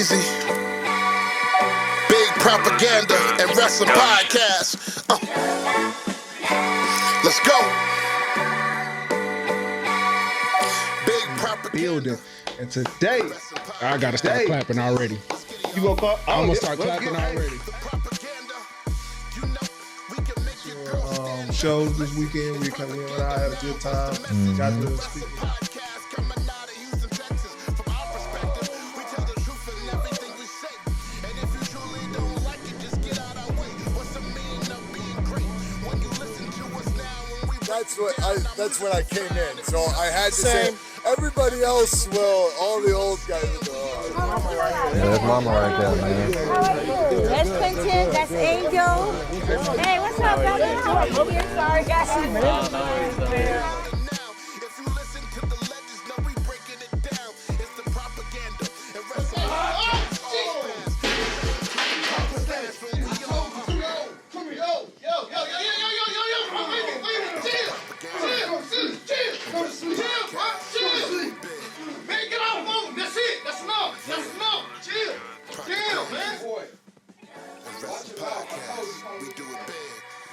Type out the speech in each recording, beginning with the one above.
easy. Big propaganda and wrestling podcast. Let's go. Big propaganda. Building. And today, I gotta start clapping already. You gonna call? I'm gonna start clapping already. Shows this weekend. We came in and I had a good time. Got to speak. That's when I came in. So I had to say everybody else will. All the old guys will go. There's Mama right there, man. How are you? That's Clinton. That's Angel. Hey, what's up, brother? Here, sorry, guys.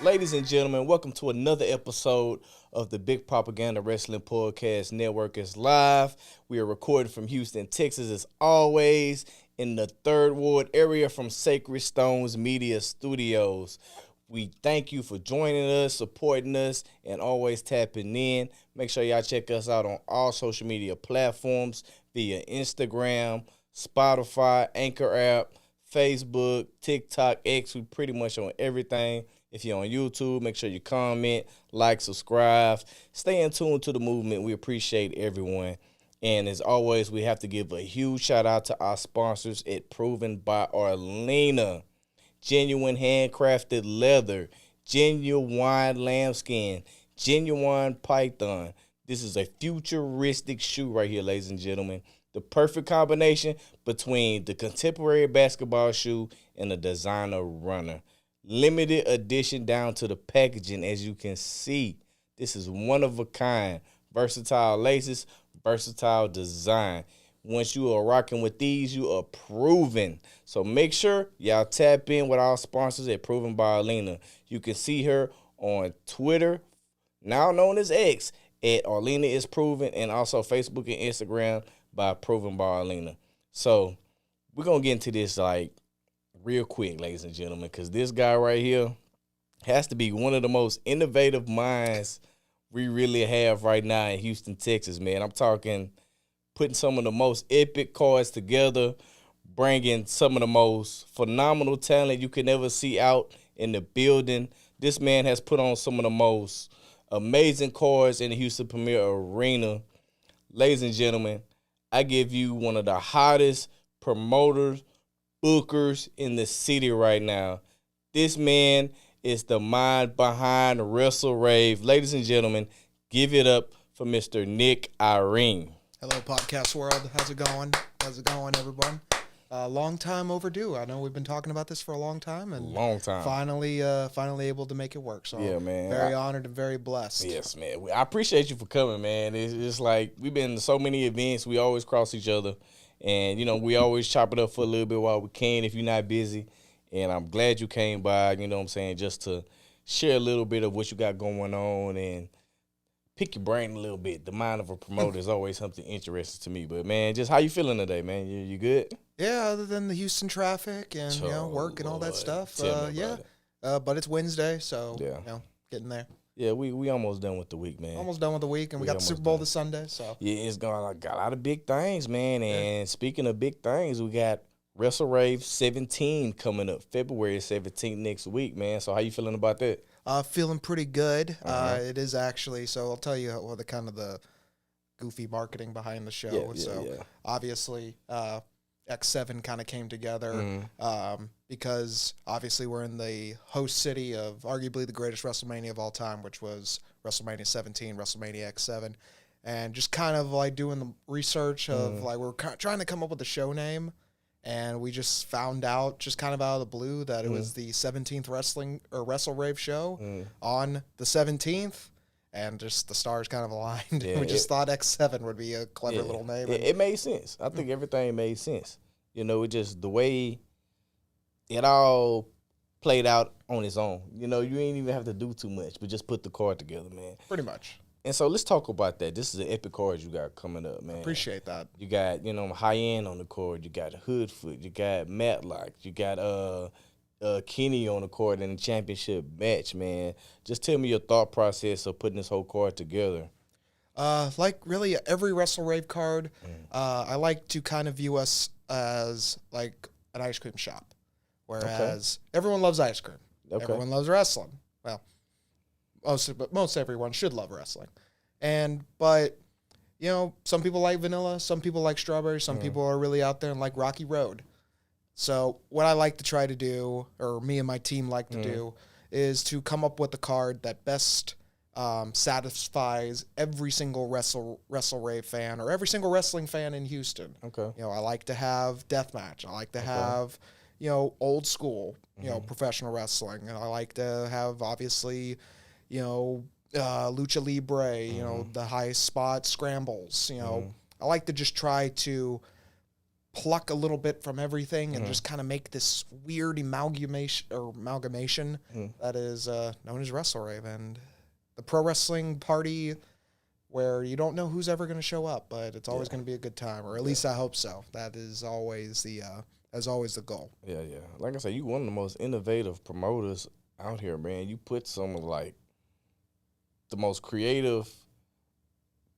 Ladies and gentlemen, welcome to another episode of the Big Propaganda Wrestling Podcast Network. Is live. We are recording from Houston, Texas, as always, in the Third Ward area from Sacred Stones Media Studios. We thank you for joining us, supporting us, and always tapping in. Make sure y'all check us out on all social media platforms via Instagram, Spotify, Anchor app, Facebook, TikTok, X. We pretty much on everything. If you're on YouTube, make sure you comment, like, subscribe. Stay in tune to the movement. We appreciate everyone. And as always, we have to give a huge shout out to our sponsors at Proven by Arlena. Genuine handcrafted leather, genuine lambskin, genuine python. This is a futuristic shoe right here, ladies and gentlemen. The perfect combination between the contemporary basketball shoe and a designer runner. Limited edition down to the packaging, as you can see. This is one of a kind. Versatile laces, versatile design. Once you are rocking with these, you are proven. So make sure y'all tap in with our sponsors at Proven by Arlena. You can see her on Twitter, now known as X, at Arlena is Proven, and also Facebook and Instagram by Proven by Arlena. So we're going to get into this real quick, ladies and gentlemen, because this guy right here has to be one of the most innovative minds we really have right now in Houston, Texas, man. I'm talking putting some of the most epic cards together, bringing some of the most phenomenal talent you could ever see out in the building. This man has put on some of the most amazing cards in the Houston Premier Arena. Ladies and gentlemen, I give you one of the hottest promoters, bookers in the city right now. This man is the mind behind Wrestle, Rave. Ladies and gentlemen, give it up for Mr. Nick Irene. Hello, podcast world. How's it going? How's it going, everyone? Long time overdue. I know we've been talking about this for a long time, and finally able to make it work. So yeah, man, very honored and very blessed. Yes, man. I appreciate you for coming, man. It's like we've been to so many events. We always cross each other. And, we always chop it up for a little bit while we can if you're not busy. And I'm glad you came by, you know what I'm saying, just to share a little bit of what you got going on and pick your brain a little bit. The mind of a promoter is always something interesting to me. But, man, just how you feeling today, man? You good? Yeah, other than the Houston traffic and, work and all that stuff. But it's Wednesday, so, getting there. Yeah, we almost done with the week, man. Almost done with the week, and we got the Super Bowl this Sunday. So yeah, it's got a lot of big things, man. And speaking of big things, we got Wrestle Rave 17 coming up, February 17th next week, man. So how you feeling about that? Feeling pretty good. It is actually. So I'll tell you what the kind of the goofy marketing behind the show. Obviously, X7 kind of came together because obviously we're in the host city of arguably the greatest WrestleMania of all time, which was WrestleMania 17, WrestleMania X7. And just kind of like doing the research of we're trying to come up with a show name. And we just found out just kind of out of the blue that it was the 17th Wrestle Rave show on the 17th. And just the stars kind of aligned. We just thought X7 would be a clever little name. It made sense. I think everything made sense. You know, it just the way it all played out on its own. You know, you ain't even have to do too much, but just put the card together, man. Pretty much. And so let's talk about that. This is an epic card you got coming up, man. Appreciate that. You got, you know, high end on the card. You got Hoodfoot. You got Matlock. You got Kenny on the card in the championship match, man. Just tell me your thought process of putting this whole card together. Like really every Wrestle Rave card, I like to kind of view us as like an ice cream shop. Whereas everyone loves ice cream. Okay. Everyone loves wrestling. Well, most everyone should love wrestling. But, you know, some people like vanilla, some people like strawberry, some people are really out there and like Rocky Road. So what I like to try to do, or me and my team like to do, is to come up with a card that best satisfies every single Wrestle Rave fan or every single wrestling fan in Houston. Okay. You know, I like to have deathmatch. I like to have, you know, old school, you know, professional wrestling. And I like to have, obviously, you know, lucha libre, you know, the high spot scrambles. You know, I like to just try to pluck a little bit from everything and just kind of make this weird amalgamation that is known as Wrestle Rave. And the pro wrestling party where you don't know who's ever going to show up, but it's always going to be a good time, or at least I hope so. That is always the goal. Yeah. Like I said, you one of the most innovative promoters out here, man. You put some of like the most creative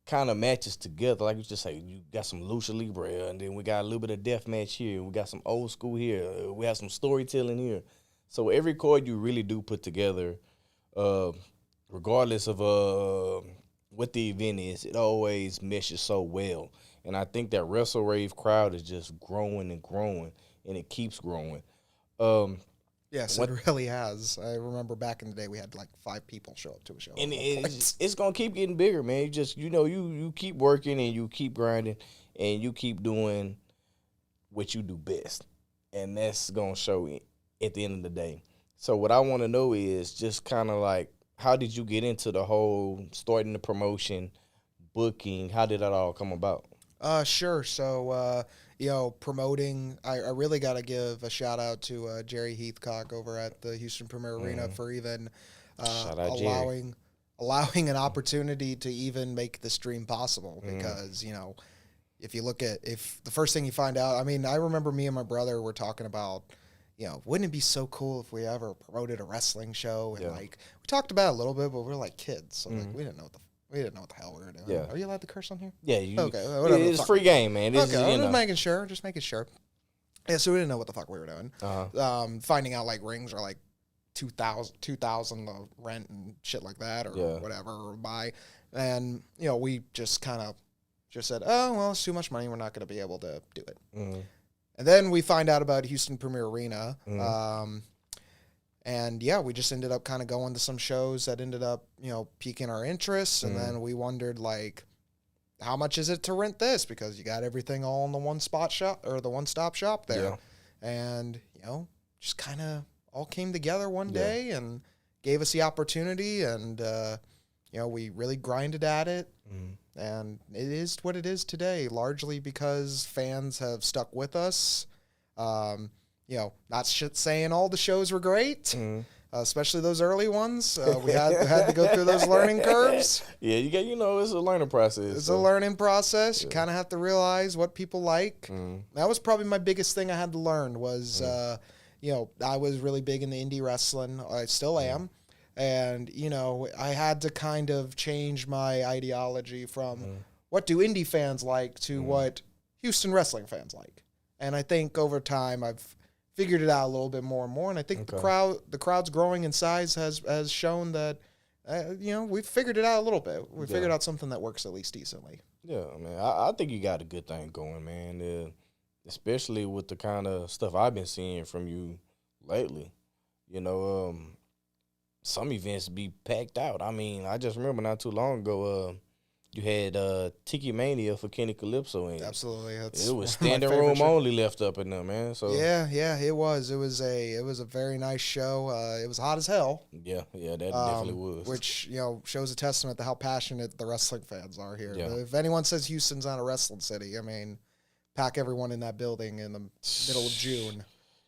kind of matches together. Like you just say, you got some lucha libre, and then we got a little bit of death match here. We got some old school here. We have some storytelling here. So every card you really do put together, regardless of what the event is, it always meshes so well. And I think that Wrestle Rave crowd is just growing and growing, and it keeps growing. Yes, it really has. I remember back in the day we had like 5 people show up to a show. And it's going to keep getting bigger, man. You just, you know, you keep working and you keep grinding and you keep doing what you do best. And that's going to show at the end of the day. So what I want to know is just kind of like, how did you get into the whole starting the promotion, booking? How did that all come about? Sure. So, you know, promoting, I really got to give a shout out to Jerry Heathcock over at the Houston Premier Arena for even allowing an opportunity to even make this dream possible. Because, you know, if the first thing you find out, I mean, I remember me and my brother were talking about, you know, wouldn't it be so cool if we ever promoted a wrestling show? And like, we talked about it a little bit, but we were like kids. So like, we didn't know what the hell we were doing. Yeah. Are you allowed to curse on here? Yeah. Okay. Whatever. It's free game, man. Just making sure. Yeah. So we didn't know what the fuck we were doing. Finding out like rings are like $2,000 the rent and shit like that, or whatever, or buy. And, you know, we just kind of just said, oh, well, it's too much money. We're not going to be able to do it. And then we find out about Houston Premier Arena. And yeah, we just ended up kind of going to some shows that ended up, you know, piquing our interest. And then we wondered, like, how much is it to rent this? Because you got everything all in the one-stop shop there. Yeah. And, you know, just kind of all came together one day and gave us the opportunity. And, you know, we really grinded at it. And it is what it is today, largely because fans have stuck with us. You know, not saying all the shows were great, especially those early ones. We had to go through those learning curves. Yeah, you know, it's a learning process. It's a learning process. You kind of have to realize what people like. That was probably my biggest thing I had to learn was, you know, I was really big in the indie wrestling. I still am. And, you know, I had to kind of change my ideology from what do indie fans like to what Houston wrestling fans like. And I think over time I've figured it out a little bit more and more. And I think the crowd's growing in size has shown that, you know, we've figured it out a little bit. We figured out something that works at least decently. Yeah, man. I think you got a good thing going, man. Especially with the kind of stuff I've been seeing from you lately. You know, some events be packed out. I mean, I just remember not too long ago, you had Tiki Mania for Kenny Calypso in. Absolutely, it was standing room only left up in there, man. So yeah, it was. It was a very nice show. It was hot as hell. Yeah, that definitely was. Which, you know, shows a testament to how passionate the wrestling fans are here. Yeah. If anyone says Houston's not a wrestling city, I mean, pack everyone in that building in the middle of June.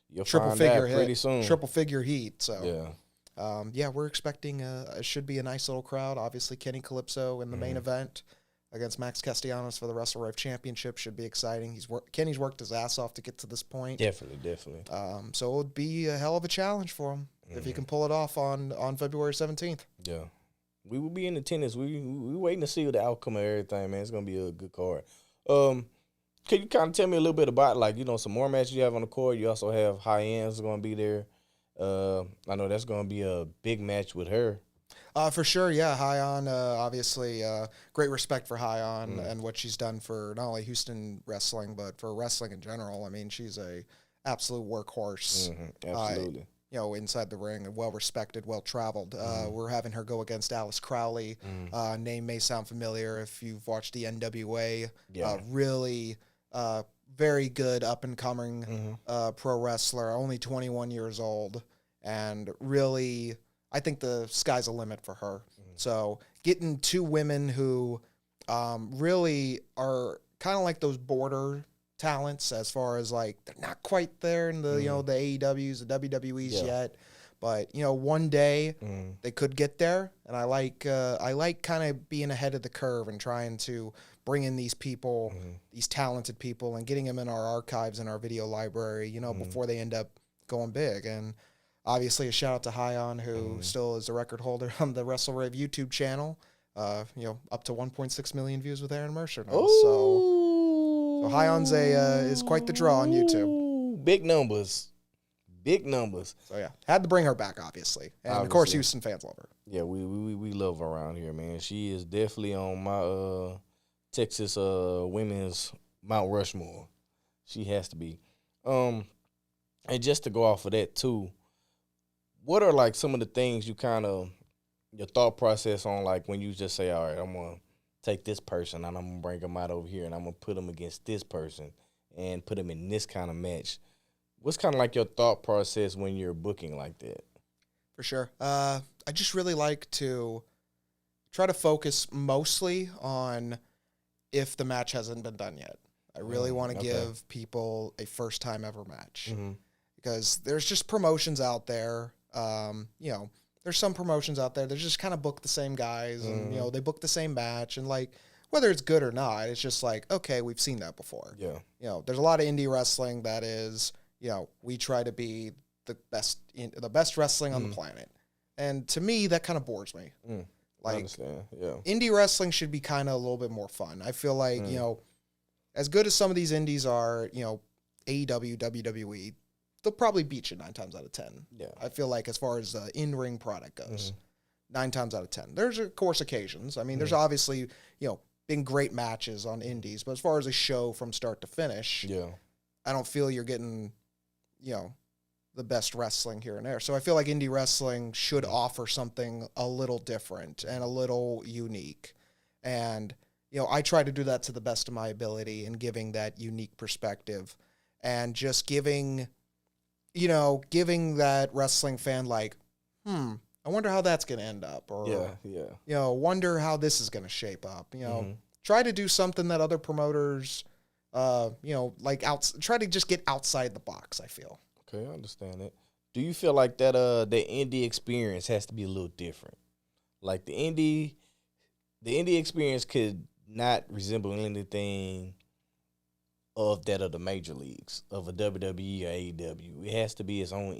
You'll Triple find figure out hit, pretty soon. triple figure heat. So yeah. we're expecting it should be a nice little crowd. Obviously, Kenny Calypso in the main event against Max Castellanos for the Wrestle Rave Championship should be exciting. Kenny's worked his ass off to get to this point. Definitely. So it would be a hell of a challenge for him if he can pull it off on February 17th. Yeah. We will be in attendance. We waiting to see the outcome of everything, man. It's gonna be a good card. Can you kind of tell me a little bit about, like, some more matches you have on the card? You also have High Ends going to be there. I know that's going to be a big match with her. For sure, yeah. High On, obviously, great respect for High On and what she's done for not only Houston wrestling, but for wrestling in general. I mean, she's a absolute workhorse. Absolutely. Inside the ring, and well-respected, well-traveled. We're having her go against Alice Crowley. Name may sound familiar if you've watched the NWA. Really very good up-and-coming pro wrestler, only 21 years old, and really, I think the sky's the limit for her. So getting two women who really are kind of like those border talents as far as, like, they're not quite there in the the AEWs, the WWEs yet, but one day they could get there, and I like kind of being ahead of the curve and trying to bring in these people, these talented people, and getting them in our archives and our video library, before they end up going big. And obviously a shout out to High On, who still is the record holder on the Wrestle Rave YouTube channel, up to 1.6 million views with Aaron Mercer now. So High On's is quite the draw on YouTube. Big numbers. So yeah, had to bring her back, obviously. And of course, Houston fans love her. Yeah, we love her around here, man. She is definitely on my Texas women's Mount Rushmore. She has to be. And just to go off of that too, what are, like, some of the things you kind of, your thought process on, like, when you just say, all right, I'm going to take this person and I'm going to bring them out over here and I'm going to put them against this person and put them in this kind of match. What's kind of like your thought process when you're booking like that? For sure. I just really like to try to focus mostly on if the match hasn't been done yet. I really want to give people a first time ever match because there's just promotions out there. There's some promotions out there that just kind of book the same guys and, they book the same match, and, like, whether it's good or not, it's just like, okay, we've seen that before. Yeah. There's a lot of indie wrestling that is, we try to be the best wrestling on the planet. And to me, that kind of bores me. Like, I understand. Yeah. Indie wrestling should be kind of a little bit more fun. I feel like, as good as some of these indies are, AEW, WWE, they'll probably beat you 9 times out of 10. Yeah. I feel like as far as the in-ring product goes, 9 times out of 10. There's, of course, occasions. I mean, there's obviously, been great matches on indies, but as far as a show from start to finish, I don't feel you're getting, the best wrestling here and there. So I feel like indie wrestling should offer something a little different and a little unique. And, I try to do that to the best of my ability and giving that unique perspective and just giving that wrestling fan, like, I wonder how that's going to end up, or, wonder how this is going to shape up, try to do something that other promoters, try to just get outside the box, I feel. Okay, I understand that. Do you feel like that the indie experience has to be a little different? Like, the indie experience could not resemble anything of that of the major leagues, of a WWE or AEW. It has to be its own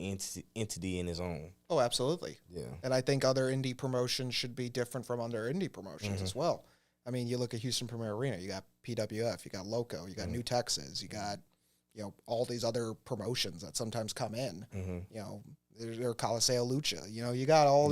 entity in its own. Oh, absolutely. Yeah. And I think other indie promotions should be different from other indie promotions as well. I mean, you look at Houston Premier Arena, you got PWF, you got Loco, you got New Texas, you got, all these other promotions that sometimes come in. They're Coliseo Lucha. You got all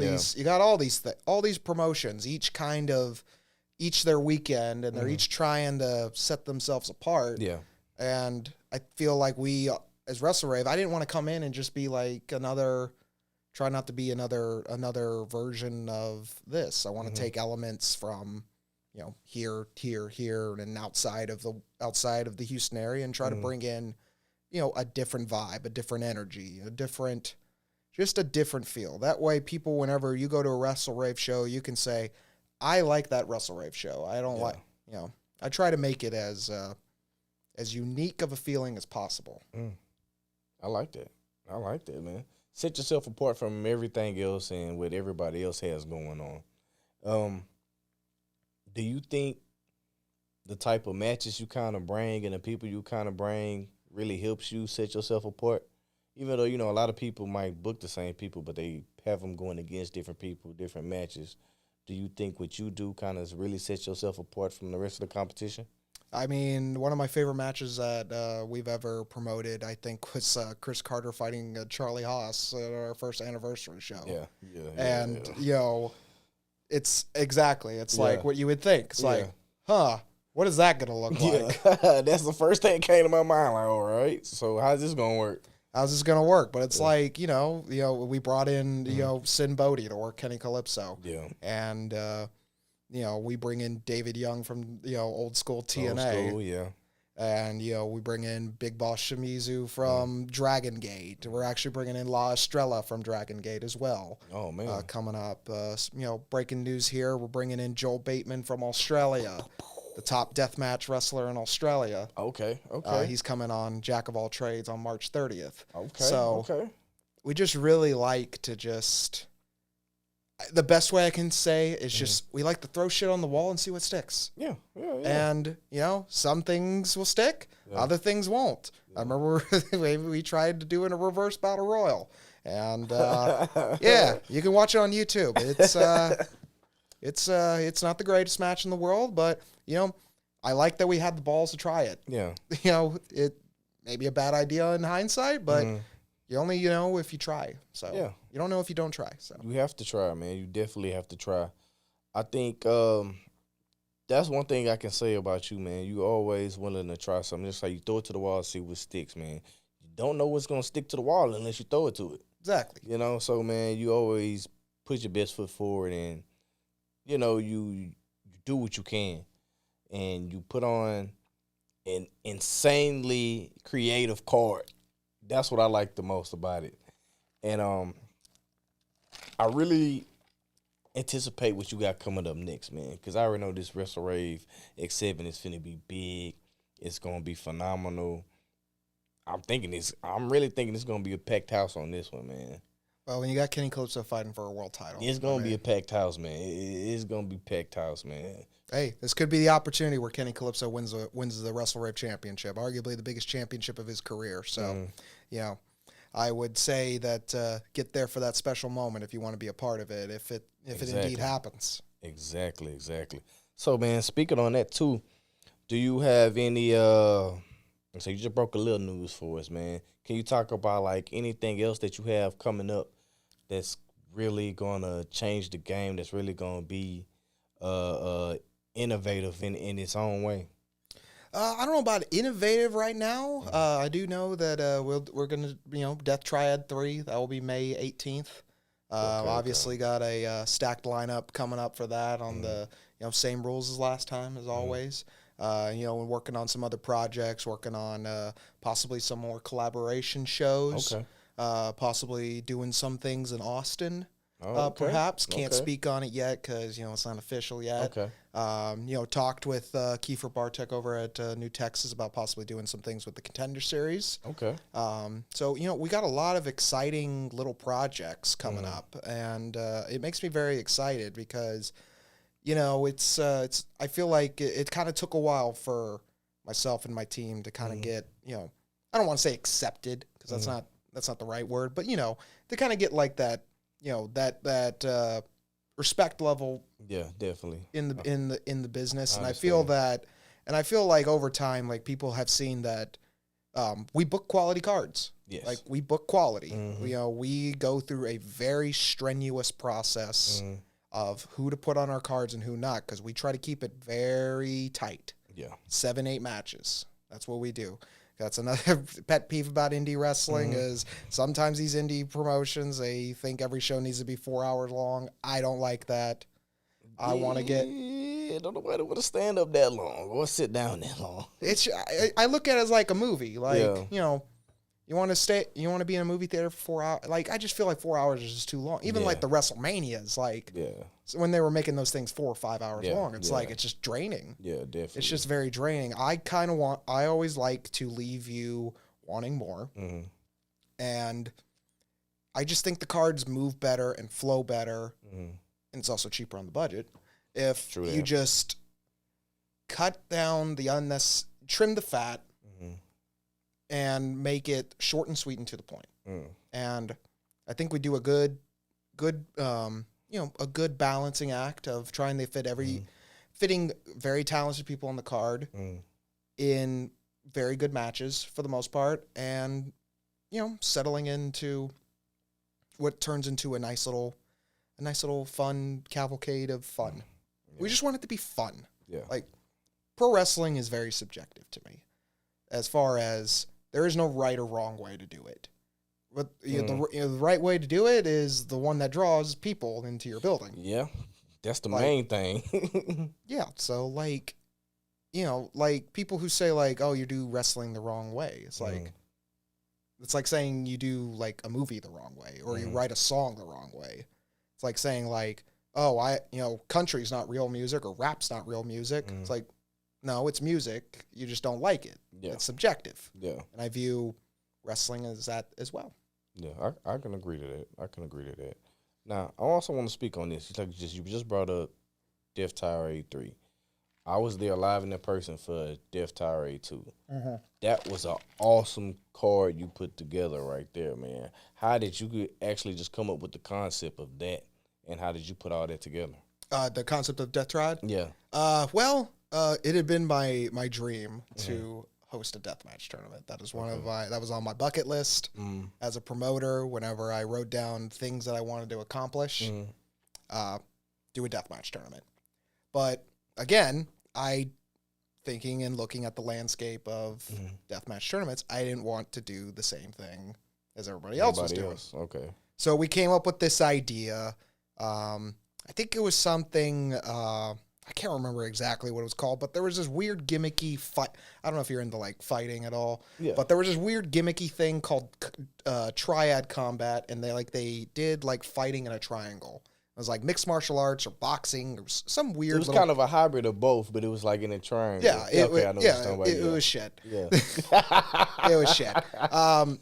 these, all these promotions, each their weekend, and they're each trying to set themselves apart. Yeah. And I feel like we, as Wrestle Rave, I didn't want to come in and just be like try not to be another version of this. I want to take elements from, here, and outside of the Houston area, and try to bring in, a different vibe, a different energy, just a different feel. That way, people, whenever you go to a Wrestle Rave show, you can say, I like that Wrestle Rave show. I don't I try to make it as as unique of a feeling as possible. I like that. I like that, man. Set yourself apart from everything else and what everybody else has going on. Do you think the type of matches you kind of bring and the people you kind of bring really helps you set yourself apart? Even though, you know, a lot of people might book the same people, but they have them going against different people, different matches. Do you think what you do kind of really sets yourself apart from the rest of the competition? I mean, one of my favorite matches that we've ever promoted, I think, was Chris Carter fighting Charlie Haas at our first anniversary show. And, you know, it's like what you would think. It's like, what is that going to look like? That's the first thing that came to my mind. Like, all right, so how's this going to work? How's this going to work? But it's like, you know, we brought in, you know, Sin Bodhi to work Kenny Calypso. Yeah. And, you know, we bring in David Young from, you know, old school TNA. Old school, yeah. And, you know, we bring in Big Boss Shimizu from Dragon Gate. We're actually bringing in La Estrella from Dragon Gate as well. Oh, man. Coming up. You know, breaking news here, we're bringing in Joel Bateman from Australia, the top deathmatch wrestler in Australia. Okay. He's coming on Jack of All Trades on March 30th. Okay. We just really like to just... The best way I can say is just we like to throw shit on the wall and see what sticks. Yeah. And, you know, some things will stick, other things won't. I remember we tried to do in a reverse battle royal. And, yeah, you can watch it on YouTube. It's not the greatest match in the world, but, you know, I like that we had the balls to try it. Yeah. You know, it may be a bad idea in hindsight, but you only, you know, if you try. So you don't know if you don't try. So you have to try, man. You definitely have to try. I think that's one thing I can say about you, man. You always willing to try something. Just like you throw it to the wall, see what sticks, man. You don't know what's gonna stick to the wall unless you throw it to it. Exactly. You know, so man, you always put your best foot forward, and you know you do what you can, and you put on an insanely creative card. That's what I like the most about it. And I really anticipate what you got coming up next, man, because I already know this Wrestle Rave X7 is finna be big. It's gonna be phenomenal. I'm really thinking it's gonna be a packed house on this one, man. Well, when you got Kenny Calypso fighting for a world title, it's gonna be a packed house, man. It's gonna be packed house, man. Hey, this could be the opportunity where Kenny Calypso wins the Wrestle Rave Championship, arguably the biggest championship of his career. So, you know, I would say that get there for that special moment if you want to be a part of it, if it indeed happens. Exactly. So, man, speaking on that too, do you have any? So you just broke a little news for us, man. Can you talk about like anything else that you have coming up that's really gonna change the game? That's really gonna be innovative in its own way? I don't know about innovative right now. I do know that we're gonna, you know, Death Triad 3. That will be May 18th. Obviously got a stacked lineup coming up for that on the, you know, same rules as last time as always. You know, and working on some other projects, working on possibly some more collaboration shows. Okay. Possibly doing some things in Austin. Perhaps can't speak on it yet because, you know, it's not official yet. Okay. You know, talked with Kiefer Bartek over at New Texas about possibly doing some things with the Contender Series. Okay. So, you know, we got a lot of exciting little projects coming up, and it makes me very excited because, you know, it's I feel like it kind of took a while for myself and my team to kind of get, you know, I don't want to say accepted because that's not the right word, but, you know, to kind of get like that, you know, that respect level. Yeah, definitely. In the business. And I feel that, and I feel like over time, like people have seen that we book quality cards. Yes. Like we book quality. You know, we go through a very strenuous process of who to put on our cards and who not, because we try to keep it very tight. Yeah. 7-8 matches. That's what we do. That's another pet peeve about indie wrestling is sometimes these indie promotions, they think every show needs to be 4 hours long. I don't like that. I want to get... don't nobody want to stand up that long or sit down that long. I look at it as like a movie. Like, you know, you want to be in a movie theater for 4 hours. Like, I just feel like 4 hours is just too long. Even like the WrestleManias, like, So when they were making those things 4 or 5 hours long, it's like it's just draining. Yeah, definitely. It's just very draining. I always like to leave you wanting more. Mm-hmm. And I just think the cards move better and flow better. Mm-hmm. And it's also cheaper on the budget. If True you that. just cut down the trim the fat, and make it short and sweet and to the point. And I think we do a good a good balancing act of trying to fit fitting very talented people on the card in very good matches for the most part, and settling into what turns into a nice little fun cavalcade of fun. Yeah. We just want it to be fun. Yeah. Like, pro wrestling is very subjective to me, as far as there is no right or wrong way to do it. But the right way to do it is the one that draws people into your building. Yeah, that's the main thing. Yeah, so like people who say like, oh, you do wrestling the wrong way. It's like it's like saying you do like a movie the wrong way, or you write a song the wrong way. It's like saying like, oh, country's not real music, or rap's not real music. It's like, no, it's music. You just don't like it. Yeah. It's subjective. Yeah. And I view wrestling as that as well. Yeah, I can agree to that. Now, I also want to speak on this. You just brought up Death Tower 83. I was there live and in person for Death Tower 82. Mm-hmm. That was an awesome card you put together right there, man. How did you actually just come up with the concept of that, and how did you put all that together? The concept of Death Triad? Yeah. It had been my dream to host a deathmatch tournament. That is that was on my bucket list as a promoter. Whenever I wrote down things that I wanted to accomplish, do a deathmatch tournament. But again, thinking and looking at the landscape of deathmatch tournaments, I didn't want to do the same thing as everybody else was doing. Okay. So we came up with this idea. I think it was something, I can't remember exactly what it was called, but there was this weird gimmicky fight. I don't know if you're into like fighting at all, but there was this weird gimmicky thing called triad combat, and they did like fighting in a triangle. It was like mixed martial arts or boxing or some weird. It was kind of a hybrid of both, but it was like in a triangle. Yeah, it was shit. Yeah, it was shit.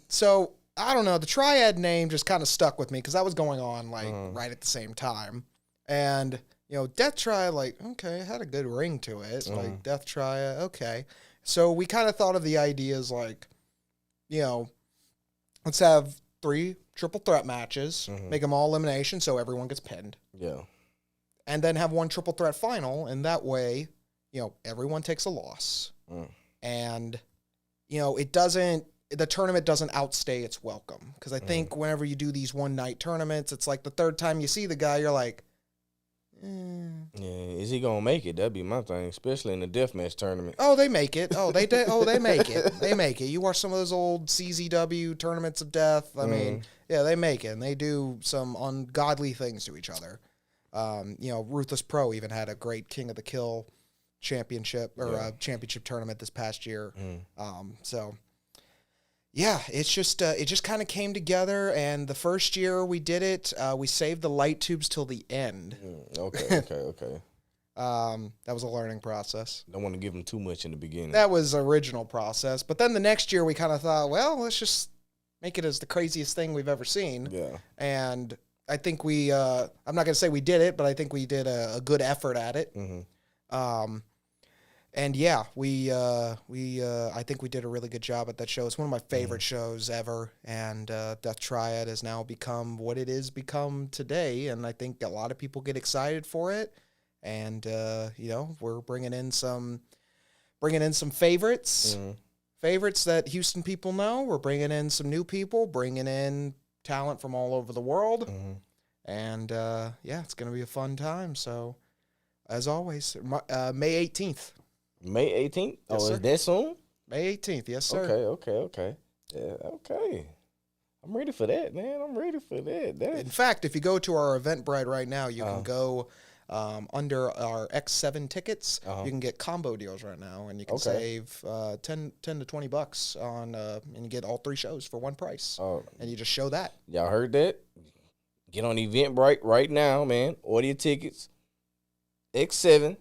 So I don't know. The triad name just kind of stuck with me because that was going on like right at the same time, and Death Triad, like, okay, it had a good ring to it. Like Death Triad, okay. So we kind of thought of the ideas like, let's have 3 triple threat matches, make them all elimination so everyone gets pinned. Yeah. And then have 1 triple threat final, and that way, everyone takes a loss. And, the tournament doesn't outstay its welcome. Because I think whenever you do these one-night tournaments, it's like the third time you see the guy, you're like, yeah, is he gonna make it? That'd be my thing, especially in the deathmatch tournament. Oh, they make it. Oh, they make it. They make it. You watch some of those old CZW tournaments of death. I mean, yeah, they make it, and they do some ungodly things to each other. Ruthless Pro even had a great King of the Kill championship or championship tournament this past year. So. Yeah, it just kind of came together, and the first year we did it, we saved the light tubes till the end. Okay. That was a learning process. Don't want to give them too much in the beginning. That was the original process, but then the next year we kind of thought, well, let's just make it as the craziest thing we've ever seen. Yeah. And I think I'm not going to say we did it, but I think we did a good effort at it. And yeah, I think we did a really good job at that show. It's one of my favorite shows ever, and Death Triad has now become what it is become today, and I think a lot of people get excited for it. And we're bringing in some favorites, favorites that Houston people know. We're bringing in some new people, bringing in talent from all over the world, and it's gonna be a fun time. So, as always, May 18th. May 18th? Yes, is that soon? May 18th, yes, sir. Okay. Yeah, okay. I'm ready for that, man. I'm ready for that. In fact, if you go to our Eventbrite right now, you can go under our X7 tickets. You can get combo deals right now, and you can save $10 to $20 on, and you get all 3 shows for one price. And you just show that. Y'all heard that? Get on Eventbrite right now, man. Order your tickets. X7,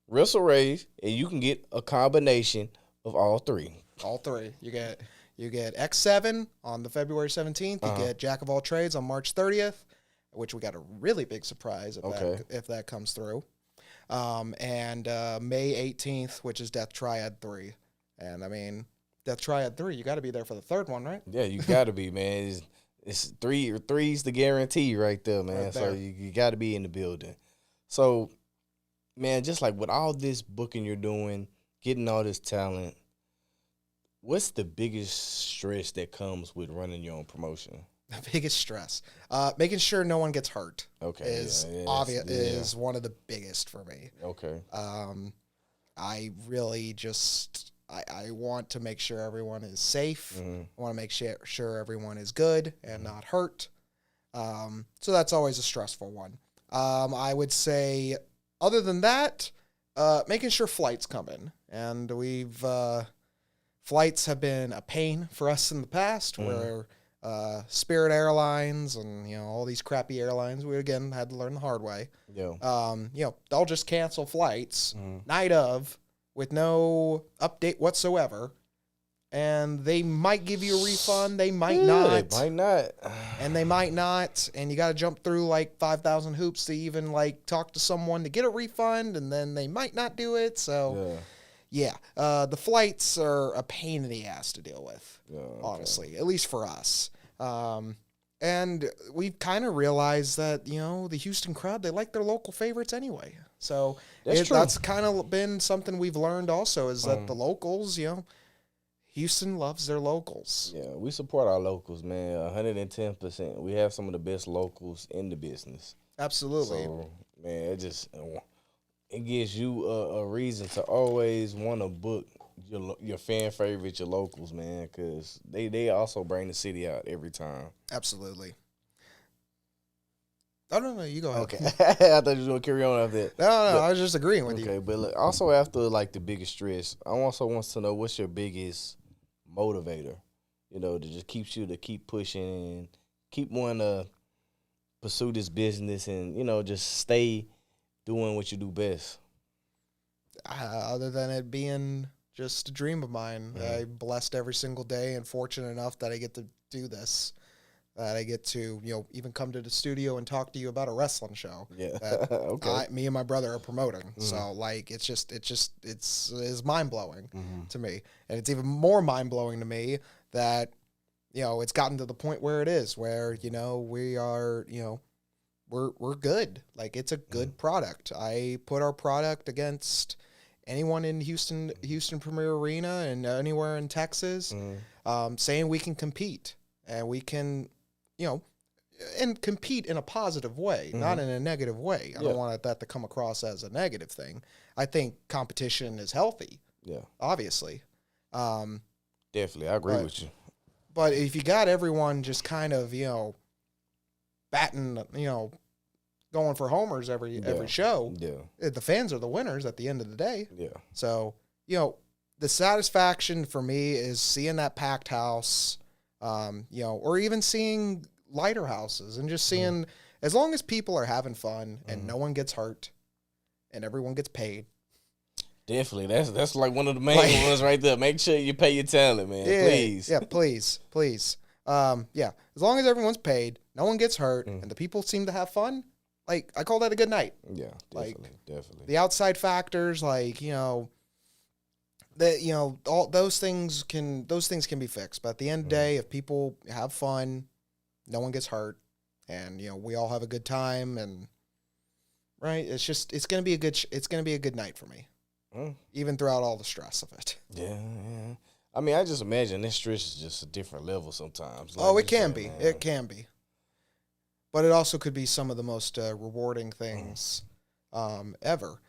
Wrestle, Rave, and you can get a combination of all three. All three. You get X7 on the February 17th. You get Jack of All Trades on March 30th, which we got a really big surprise if that comes through. And May 18th, which is Death Triad 3. And I mean, Death Triad 3, you got to be there for the third one, right? Yeah, you got to be, man. It's three's the guarantee right there, man. Right there. So you got to be in the building. So, man, just like with all this booking you're doing, getting all this talent, what's the biggest stress that comes with running your own promotion? The biggest stress, making sure no one gets hurt. Okay, is obvious. Is one of the biggest for me. Okay. I really just I want to make sure everyone is safe. I want to make sure everyone is good and not hurt. So that's always a stressful one. I would say, other than that, making sure flights come in, and flights have been a pain for us in the past, where Spirit Airlines and all these crappy airlines, we again had to learn the hard way. Yeah. They'll just cancel flights night of with no update whatsoever, and they might give you a refund, they might not. They might not. And they might not, and you got to jump through like 5,000 hoops to even like talk to someone to get a refund, and then they might not do it. So the flights are a pain in the ass to deal with, honestly, at least for us. And we've kind of realized that, the Houston crowd, they like their local favorites anyway. So that's kind of been something we've learned also, is that the locals, Houston loves their locals. Yeah, we support our locals, man, 110%. We have some of the best locals in the business. Absolutely. So, man, it gives you a reason to always want to book your fan favorites, your locals, man, because they also bring the city out every time. Absolutely. Oh, no, you go ahead. Okay. I thought you were going to carry on after that. No, I was just agreeing with you. Okay, but look, also after, like, the biggest stress, I also want to know what's your biggest motivator, that just keeps you to keep pushing and keep wanting to pursue this business and, just stay doing what you do best. Other than it being just a dream of mine, I'm blessed every single day and fortunate enough that I get to do this. That I get to, even come to the studio and talk to you about a wrestling show. Yeah. That Okay. me and my brother are promoting. So like, it's mind blowing to me, and it's even more mind blowing to me that, it's gotten to the point where it is, where we are, we're good. Like, it's a good product. I put our product against anyone in Houston Premier Arena and anywhere in Texas, saying we can compete and we can. And compete in a positive way, not in a negative way. I don't want that to come across as a negative thing. I think competition is healthy. Yeah. Obviously. Definitely. I agree with you. But if you got everyone just kind of, batting, going for homers every show, the fans are the winners at the end of the day. Yeah. So, the satisfaction for me is seeing that packed house, or even seeing lighter houses and just seeing, as long as people are having fun and no one gets hurt and everyone gets paid. Definitely. That's like one of the main ones right there. Make sure you pay your talent, man. Yeah, please. Yeah, please. As long as everyone's paid, no one gets hurt, and the people seem to have fun, like, I call that a good night. Yeah, definitely. The outside factors, like, that all those things can be fixed, but at the end of the day, if people have fun, no one gets hurt, and we all have a good time, and it's gonna be a good night for me, even throughout all the stress of it. Yeah. I mean, I just imagine this stress is just a different level sometimes. Like, it can be. It can be, but it also could be some of the most rewarding things ever.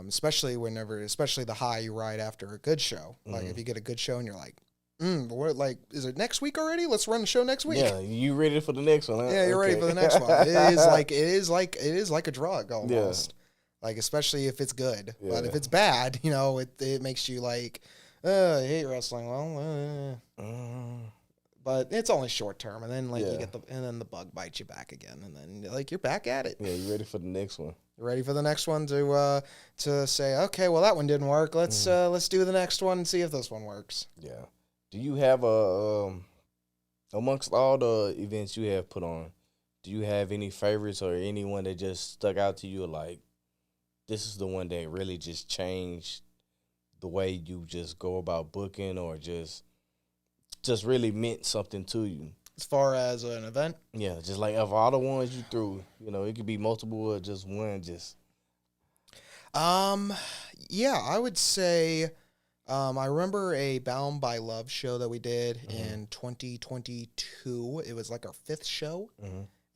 Especially the high you ride after a good show. Like, if you get a good show and you're like, is it next week already? Let's run the show next week. Yeah, you ready for the next one? Huh? Yeah, you're ready for the next one. It is like a drug almost. Yeah. Like, especially if it's good, but if it's bad, it makes you like, I hate wrestling. Well, but it's only short term, and then you get and then the bug bites you back again, and then you're back at it. Yeah, you ready for the next one? You're ready for the next one to say, okay, well that one didn't work. Let's do the next one and see if this one works. Yeah. Do you have amongst all the events you have put on, do you have any favorites or anyone that just stuck out to you like, this is the one that really just changed the way you just go about booking or just really meant something to you? As far as an event? Yeah, just like of all the ones you threw, it could be multiple or just one. Yeah, I would say, I remember a Bound by Love show that we did in 2022. It was like our 5th show.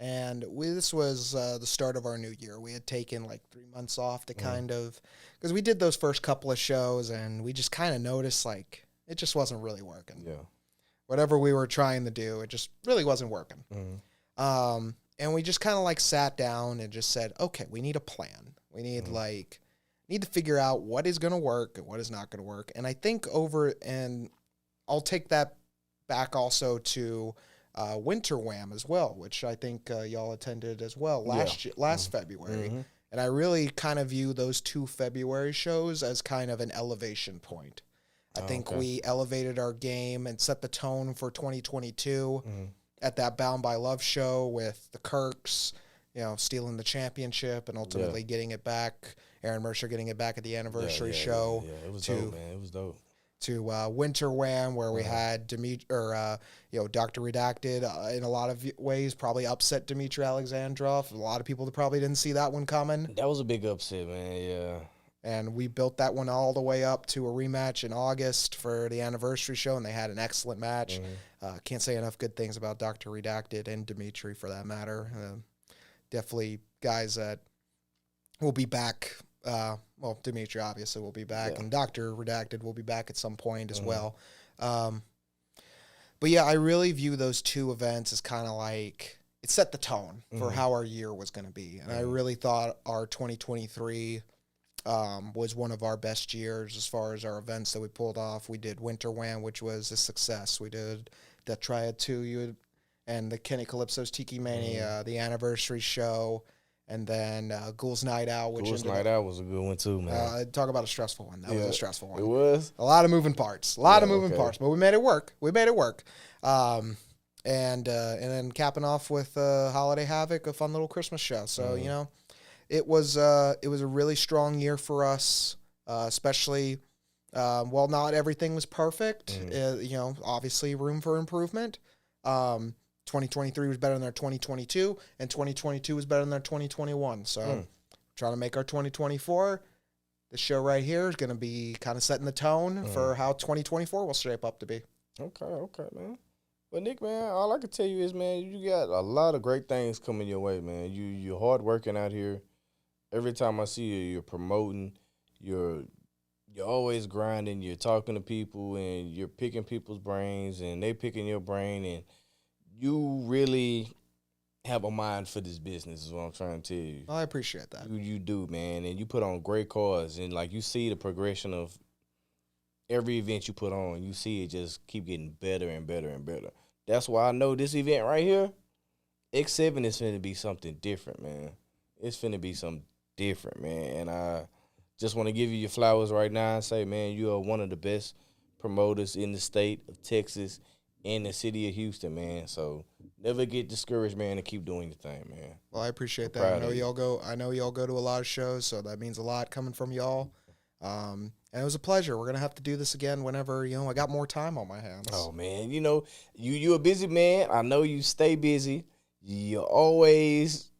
And this was the start of our new year. We had taken like 3 months off to kind of, because we did those first couple of shows and we just kind of noticed like it just wasn't really working. Yeah. Whatever we were trying to do, it just really wasn't working. And we just kind of like sat down and just said, okay, we need a plan. We need need to figure out what is going to work and what is not going to work. And I think and I'll take that back also to Winter Wham as well, which I think y'all attended as well last February. And I really kind of view those 2 February shows as kind of an elevation point. I think we elevated our game and set the tone for 2022 at that Bound by Love show with the Kirks, stealing the championship and ultimately getting it back. Aaron Mercer getting it back at the anniversary show. Yeah, it was dope, man. It was dope. To Winter Wham, where we had Dr. Redacted in a lot of ways probably upset Dmitry Alexandrov. A lot of people that probably didn't see that one coming. That was a big upset, man. Yeah. And we built that one all the way up to a rematch in August for the anniversary show, and they had an excellent match. Can't say enough good things about Dr. Redacted and Dimitri for that matter. Definitely guys that will be back. Dimitri obviously will be back, and Dr. Redacted will be back at some point as well. But yeah, I really view those 2 events as kind of like it set the tone for how our year was going to be. And I really thought our 2023 was one of our best years as far as our events that we pulled off. We did Winter Wham, which was a success. We did the Triad 2 and the Kenny Calypso's Tiki Mania, the anniversary show, and then Ghouls Night Out. Ghouls Night Out was a good one too, man. Talk about a stressful one. That was a stressful one. It was? A lot of moving parts. But we made it work. And then capping off with Holiday Havoc, a fun little Christmas show. So, it was a really strong year for us, especially while not everything was perfect. Obviously room for improvement. 2023 was better than our 2022, and 2022 was better than our 2021. So trying to make our 2024. This show right here is going to be kind of setting the tone for how 2024 will shape up to be. Okay, man. Well, Nick, man, all I can tell you is, man, you got a lot of great things coming your way, man. You're hard working out here. Every time I see you, you're promoting. You're always grinding. You're talking to people, and you're picking people's brains, and they picking your brain, and you really have a mind for this business is what I'm trying to tell you. I appreciate that. You do, man, and you put on great cards, and, like, you see the progression of every event you put on. You see it just keep getting better and better and better. That's why I know this event right here, X7 is finna be something different, man. It's finna be something different, man, and I just want to give you your flowers right now and say, man, you are one of the best promoters in the state of Texas and the city of Houston, man. So never get discouraged, man, and keep doing your thing, man. Well, I appreciate that. I know y'all go to a lot of shows, so that means a lot coming from y'all. And it was a pleasure. We're gonna have to do this again whenever I got more time on my hands. Oh man, you a busy man. I know you stay busy. You're always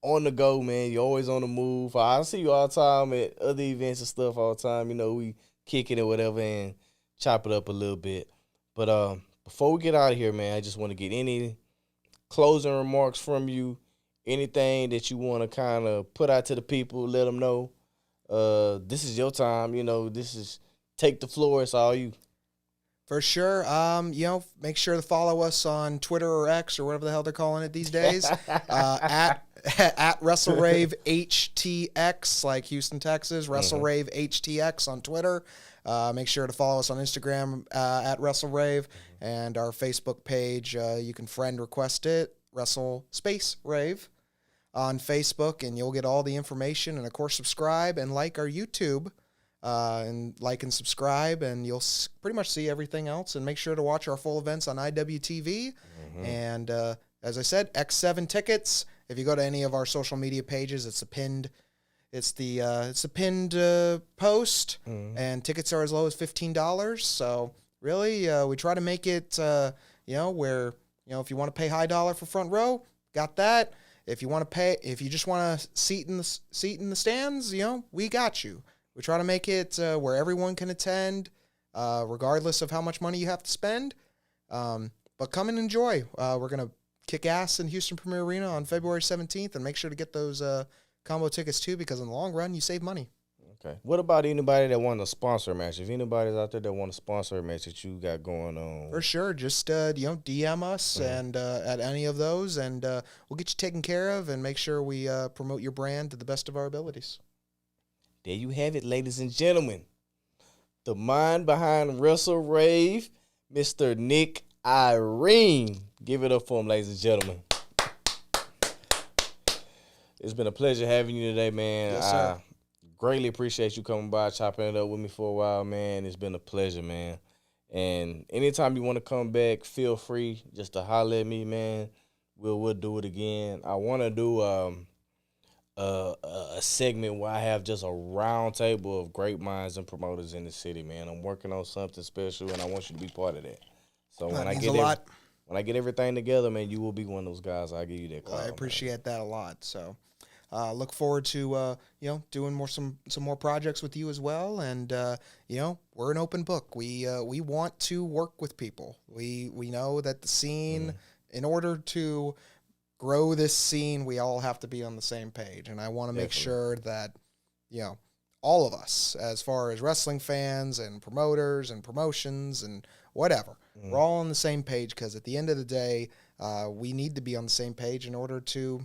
on the go, man. You're always on the move. I see you all the time at other events and stuff all the time. We kick it or whatever and chop it up a little bit. But before we get out of here, man, I just want to get any closing remarks from you, anything that you want to kind of put out to the people, let them know. This is your time. This is take the floor. It's all you. For sure. Make sure to follow us on Twitter or X or whatever the hell they're calling it these days. at Wrestle Rave HTX, like Houston, Texas. Wrestle Rave HTX on Twitter. Make sure to follow us on Instagram at Wrestle Rave, and our Facebook page. You can friend request it, Wrestle Space Rave, on Facebook, and you'll get all the information. And of course, subscribe and like our YouTube. And like and subscribe, and you'll pretty much see everything else. And make sure to watch our full events on IWTV. And as I said, X7 tickets. If you go to any of our social media pages, it's pinned post, and tickets are as low as $15. So really, we try to make it where if you want to pay high dollar for front row, got that. If you just want a seat in the stands, we got you. We try to make it where everyone can attend, regardless of how much money you have to spend. But come and enjoy. We're going to kick ass in Houston Premier Arena on February 17th, and make sure to get those combo tickets too, because in the long run, you save money. Okay. What about anybody that wants to sponsor a match? If anybody's out there that want to sponsor a match that you got going on, for sure, just DM us and at any of those, and we'll get you taken care of and make sure we promote your brand to the best of our abilities. There you have it, ladies and gentlemen. The mind behind Wrestle Rave, Mr. Nick Irene. Give it up for him, ladies and gentlemen. It's been a pleasure having you today, man. Yes, sir. I greatly appreciate you coming by, chopping it up with me for a while, man. It's been a pleasure, man. And anytime you want to come back, feel free just to holler at me, man. We'll do it again. I want to do a segment where I have just a round table of great minds and promoters in the city, man. I'm working on something special, and I want you to be part of that. So when I get everything together, man, you will be one of those guys. I'll give you that call. Well, I appreciate that a lot. So look forward to doing some more projects with you as well. And we're an open book. We want to work with people. We know that the scene, in order to grow this scene, we all have to be on the same page. And I want to make sure that, all of us, as far as wrestling fans and promoters and promotions and whatever, we're all on the same page, because at the end of the day, we need to be on the same page in order to,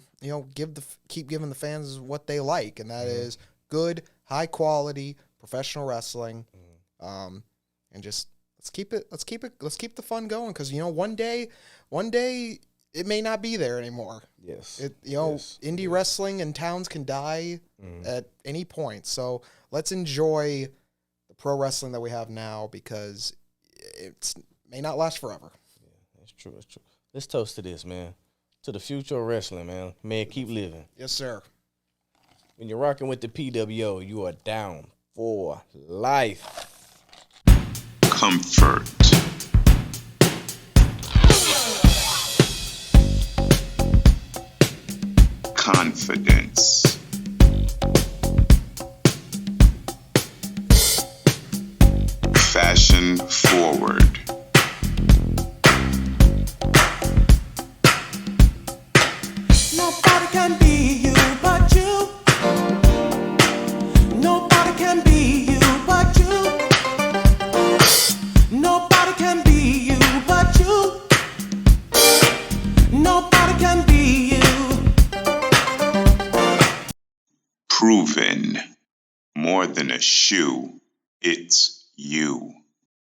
keep giving the fans what they like. And that is good, high quality, professional wrestling. And just let's keep the fun going. Cause one day it may not be there anymore. Yes. Indie wrestling and towns can die at any point. So let's enjoy the pro wrestling that we have now, because it may not last forever. Yeah, that's true. That's true. Let's toast to this, man. To the future of wrestling, man. May it keep living. Yes, sir. When you're rocking with the PWO, you are down for life. Comfort. Confidence. Fashion forward. Nobody can be you but you. Nobody can be you but you. Nobody can be you but you. Nobody can be you. Proven. More than a shoe, it's you.